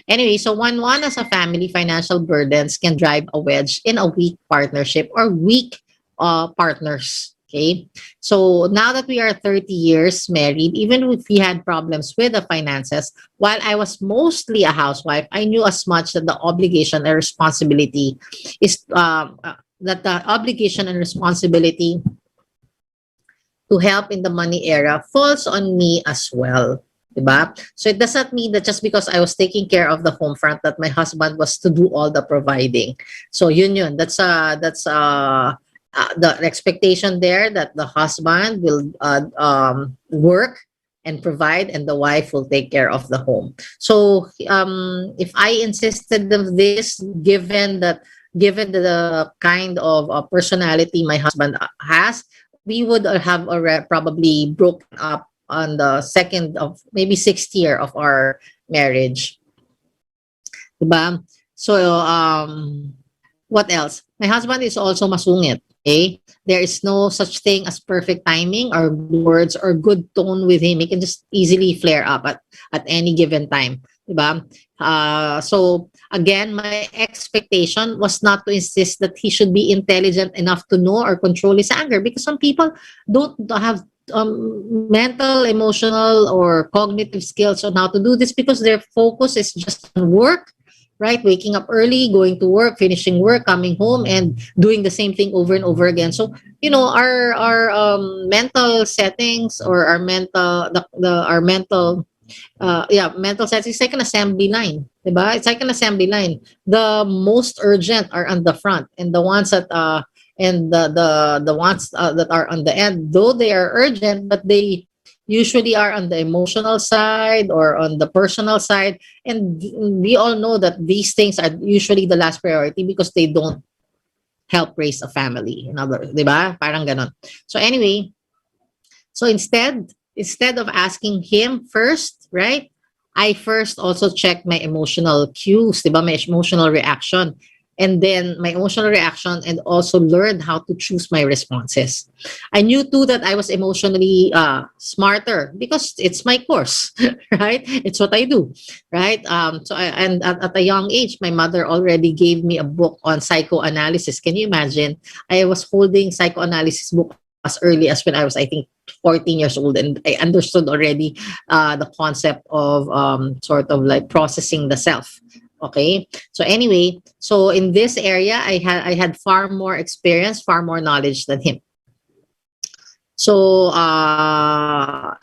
Anyway, so one as a family, financial burdens can drive a wedge in a weak partnership or weak partners. Okay, so now that we are 30 years married, even if we had problems with the finances, while I was mostly a housewife, I knew as much that the obligation and responsibility is to help in the money era falls on me as well. Diba? So it does not mean that just because I was taking care of the home front that my husband was to do all the providing. So yun. That's the expectation there that the husband will work and provide and the wife will take care of the home. So if I insisted of this, given the kind of personality my husband has, we would have already probably broken up on the second of maybe sixth year of our marriage. Diba? So what else? My husband is also masungit. Okay, there is no such thing as perfect timing or words or good tone with him. He can just easily flare up at any given time. Diba? So again, my expectation was not to insist that he should be intelligent enough to know or control his anger, because some people don't have mental, emotional, or cognitive skills on how to do this because their focus is just on work, right? Waking up early, going to work, finishing work, coming home, and doing the same thing over and over again. So, our mental settings or our mental mental settings is like an assembly line, diba? It's like an assembly line. The most urgent are on the front, and the ones that and the ones that are on the end, though they are urgent, but they usually are on the emotional side or on the personal side. And we all know that these things are usually the last priority because they don't help raise a family. In other, diba? Parang ganon. So anyway, so instead of asking him first, right? I first also check my emotional cues, diba? My emotional reaction. And then my emotional reaction, and also learned how to choose my responses. I knew too that I was emotionally smarter because it's my course, right? It's what I do, right? And at a young age, my mother already gave me a book on psychoanalysis. Can you imagine? I was holding psychoanalysis book as early as when I was, I think, 14 years old, and I understood already the concept of sort of like processing the self. Okay. So anyway, so in this area, I had far more experience, far more knowledge than him. So I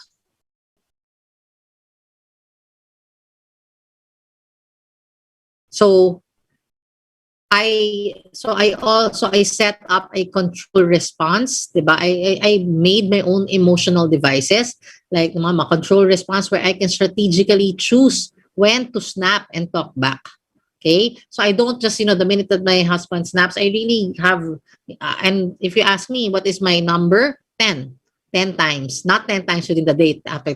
set up a control response, diba? I made my own emotional devices, like a control response where I can strategically choose when to snap and talk back. Okay, so I don't just, the minute that my husband snaps, I really have, and if you ask me what is my number, 10 times, not 10 times within the day, after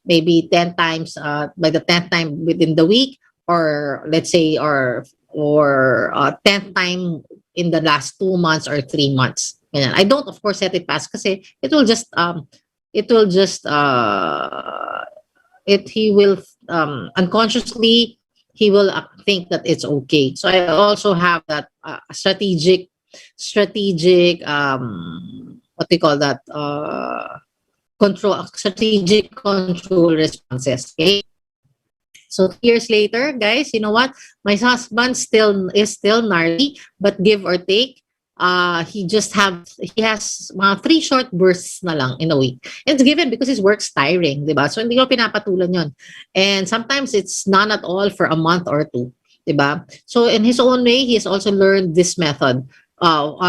maybe 10 times by the 10th time within the week, or let's say, or 10th time in the last 2 months or 3 months. Ganyan. I don't, of course, set it past kasi it will just it he will unconsciously, he will think that it's okay. So I also have that strategic what do you call that, control strategic control responses. Okay, so 3 years later, guys, you know what? My husband still gnarly, but give or take, he has mga 3 short bursts na lang in a week. And it's given because his work's tiring, di ba? So hindi ko pinapatulan yon. And sometimes it's none at all for a month or two, di ba? So in his own way, he has also learned this method.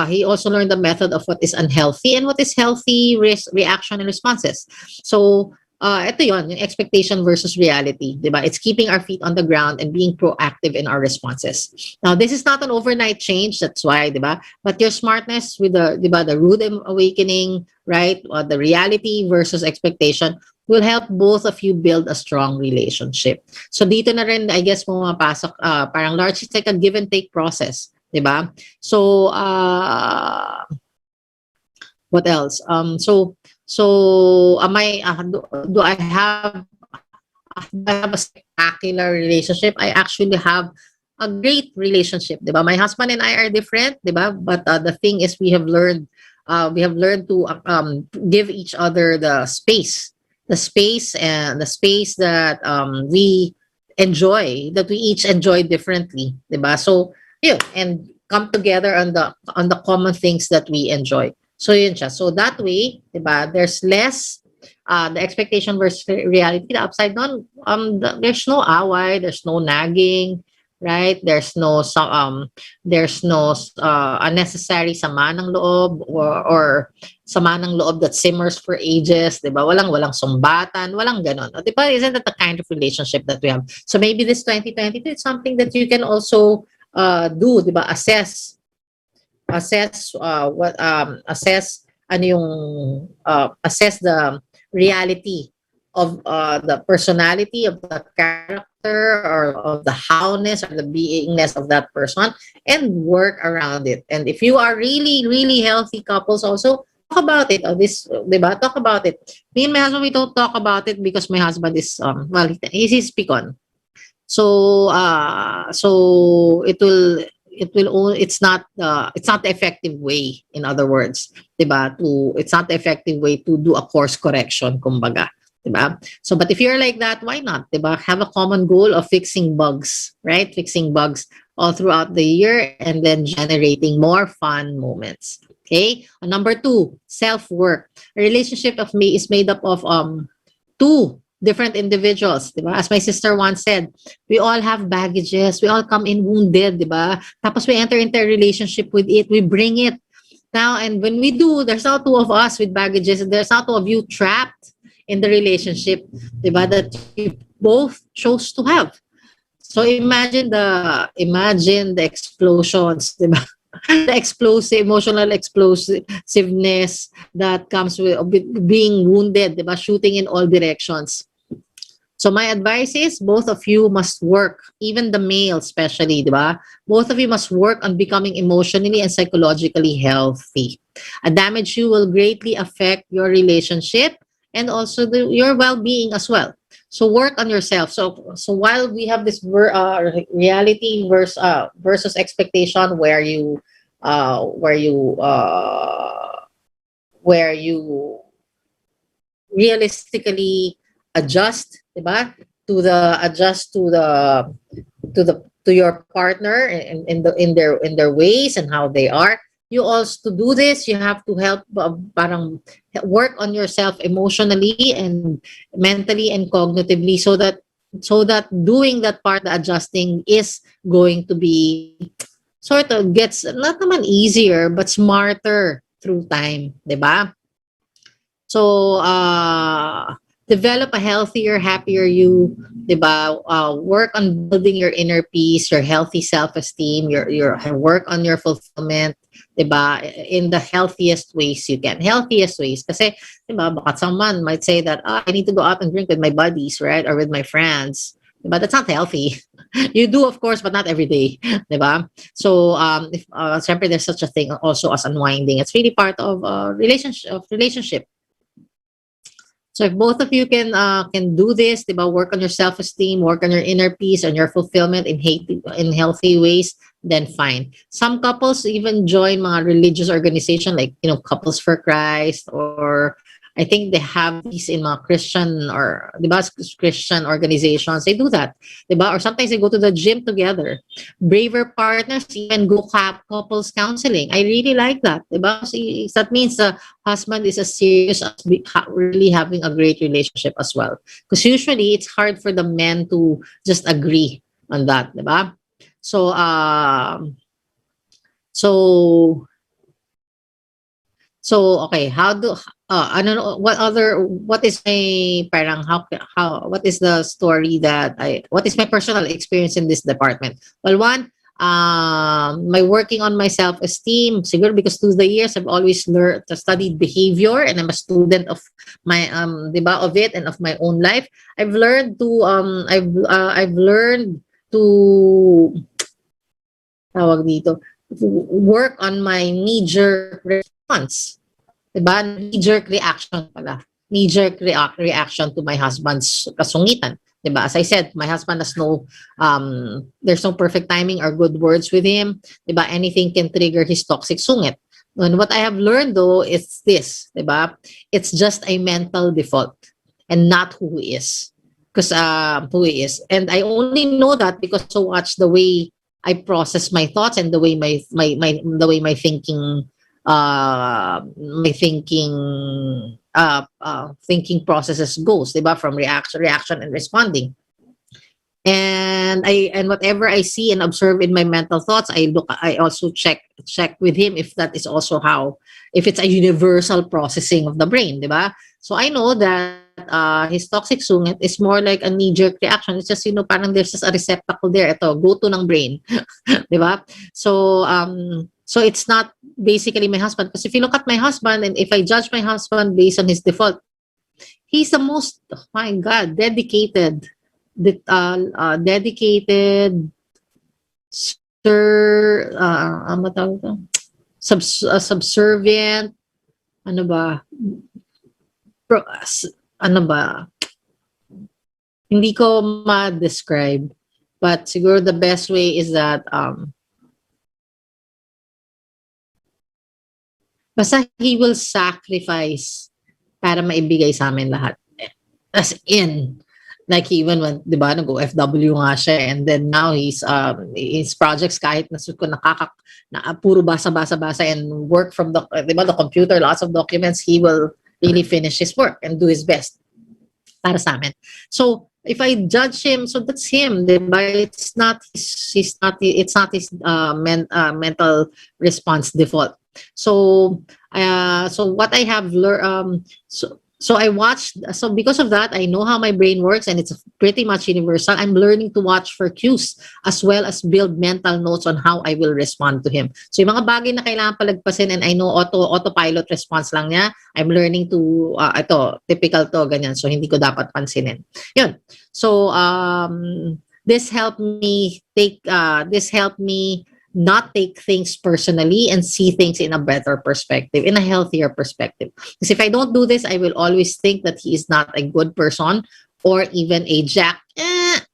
He also learned the method of what is unhealthy and what is healthy reaction and responses. So ito yon, yung expectation versus reality, di ba? It's keeping our feet on the ground and being proactive in our responses. Now, this is not an overnight change, that's why, di ba? But your smartness with di ba, the rude awakening, right? The reality versus expectation will help both of you build a strong relationship. So dito na rin, I guess, pumapasok, parang largely it's like a give and take process, di ba? So, what else? So am I do I have a spectacular relationship? I actually have a great relationship, diba? My husband and I are different, diba? But the thing is, we have learned to give each other the space that we enjoy, that we each enjoy differently, diba? So yeah, and come together on the common things that we enjoy. So yun siya. So that way, diba, there's less the expectation versus reality. The upside down, there's no away, there's no nagging, right? There's no unnecessary sama ng loob, or sama ng loob that simmers for ages, diba? Walang sumbatan, walang ganon. Diba? Isn't that the kind of relationship that we have? So maybe this 2022 is something that you can also do, diba? Assess the reality of the personality, of the character, or of the how-ness or the beingness of that person, and work around it. And if you are really, really healthy couples, also talk about it. Diba? Talk about it. Me and my husband, we don't talk about it because my husband is he's pecan. So it's not the effective way, in other words, diba? It's not the effective way to do a course correction, kumbaga, diba? So but if you're like that, why not, diba? Have a common goal of fixing bugs, right? Fixing bugs all throughout the year, and then generating more fun moments. Okay, number 2, self-work. A relationship is made up of 2 different individuals, diba? As my sister once said, we all have baggages. We all come in wounded, diba? Tapos we enter into a relationship with it. We bring it. Now, and when we do, there's not 2 of us with baggages, and there's not 2 of you trapped in the relationship, diba, that you both chose to have. So imagine the explosions, diba? The emotional explosiveness that comes with being wounded, diba? Shooting in all directions. So my advice is, both of you must work, even the male especially, diba? Both of you must work on becoming emotionally and psychologically healthy. A damaged you will greatly affect your relationship and also your well-being as well. So work on yourself. So while we have this reality versus expectation, where you realistically adjust, diba? To your partner in their ways and how they are. You also, to do this, you have to help parang work on yourself emotionally and mentally and cognitively, so that doing that part, the adjusting, is going to be sort of gets not naman easier but smarter through time, diba? So develop a healthier, happier you, diba? Work on building your inner peace, your healthy self-esteem, your work on your fulfillment, diba? In the healthiest ways you can. Healthiest ways. Kasi, diba, baka someone might say that, I need to go out and drink with my buddies, right? Or with my friends. Diba? That's not healthy. You do, of course, but not every day. Diba? So, if, syempre, there's such a thing also as unwinding. It's really part of relationship. So if both of you can do this, diba, work on your self-esteem, work on your inner peace, on your fulfillment in healthy ways, then fine. Some couples even join mga religious organization like, Couples for Christ, or I think they have these in mga Christian or diba, Christian organizations. They do that, diba? Or sometimes they go to the gym together. Braver partners even go couples counseling. I really like that, diba? See, that means the husband is as serious as really having a great relationship as well. Because usually it's hard for the men to just agree on that, diba? So, okay, I don't know what is my parang what is the story what is my personal experience in this department? Well, one, my working on my self-esteem, siguro because through the years I've always studied behavior, and I'm a student of my diba, of it and of my own life. I've learned to tawag dito, work on my knee-jerk response. Diba? Knee-jerk reaction pala. Knee-jerk reaction to my husband's kasungitan. Diba? As I said, my husband has there's no perfect timing or good words with him. Diba? Anything can trigger his toxic sungit. And what I have learned though is this, diba? It's just a mental default and not who he is. Because who he is. And I only know that because I watch the way I process my thoughts and the way my thinking thinking processes goes, diba? From reaction and responding. And whatever I see and observe in my mental thoughts, I also check with him if that is also if it's a universal processing of the brain, diba? So I know that his toxic sungit is more like a knee-jerk reaction. It's just, parang there's just a receptacle there. Ito, go-to ng brain. Diba? So, it's not basically my husband. Because if you look at my husband, and if I judge my husband based on his default, he's the most, oh my God, dedicated, subservient, ano ba? Hindi ko ma-describe, but siguro the best way is that basta he will sacrifice para maibigay sa amin lahat. As in, like even when, di ba, nag-OFW nga siya, and then now his projects kahit na puro basa and work from the computer, lots of documents, he will really finish his work and do his best para sa amin. So if I judge him, so that's him, diba? It's not his mental response default. So what I have learned, so I watched, so because of that, I know how my brain works, and it's pretty much universal. I'm learning to watch for cues as well as build mental notes on how I will respond to him. So yung mga bagay na kailangan palagpasin, and I know autopilot response lang niya, I'm learning to, typical to, ganyan. So hindi ko dapat pansinin. Yun. So this helped me not take things personally and see things in a better perspective, in a healthier perspective. Because if I don't do this, I will always think that he is not a good person or even a jack.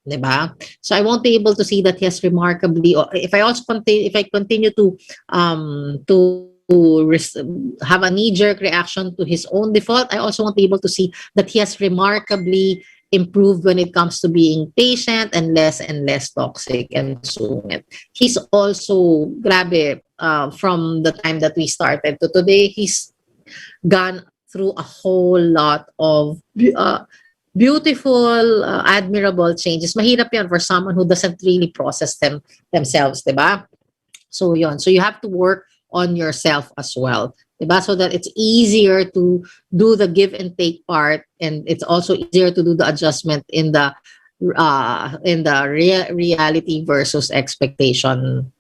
Diba? So I won't be able to see that he has remarkably, if I continue to have a knee-jerk reaction to his own default, I also won't be able to see that he has remarkably improved when it comes to being patient and less toxic and sungit. He's also, grabe, from the time that we started to today, he's gone through a whole lot of beautiful, admirable changes. Mahirap yan for someone who doesn't really process themselves, diba? So yun. So you have to work on yourself as well. diba? So that it's easier to do the give and take part, and it's also easier to do the adjustment in the reality versus expectation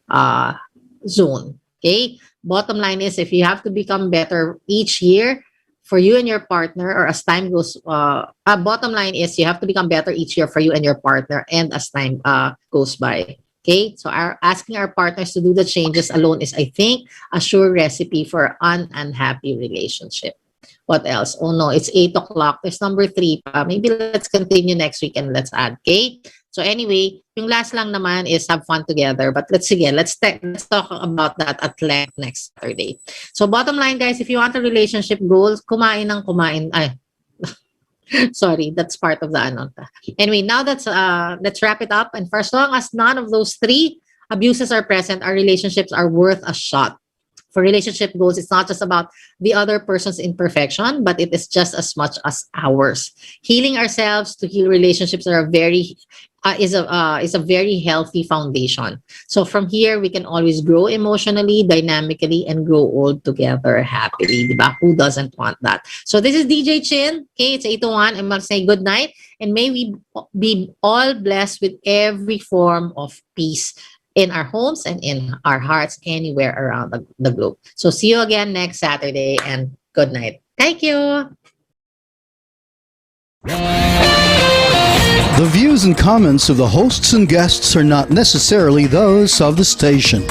zone. Okay, bottom line is, if you have to become better each year for you and your partner, or as time goes, bottom line is you have to become better each year for you and your partner, and as time goes by. Okay, so asking our partners to do the changes alone is, I think, a sure recipe for an unhappy relationship. What else? Oh no, it's 8 o'clock. There's number 3 pa. Maybe let's continue next week and let's add. Okay? So anyway, yung last lang naman is have fun together. But let's talk about that at length next Saturday. So bottom line, guys, if you want a relationship goals, kumain ng kumain. Ay, sorry, that's part of the ano. Anyway, now let's wrap it up. And for as long as none of those 3 abuses are present, our relationships are worth a shot. For relationship goals, it's not just about the other person's imperfection, but it is just as much as ours. Healing ourselves to heal relationships is a very healthy foundation. So from here, we can always grow emotionally, dynamically, and grow old together happily. Diba? Who doesn't want that? So this is DJ Chin. Okay, it's 8:01. I'm going to say good night, and may we be all blessed with every form of peace in our homes and in our hearts anywhere around the globe. So see you again next Saturday, and good night. Thank you.
The views and comments of the hosts and guests are not necessarily those of the station.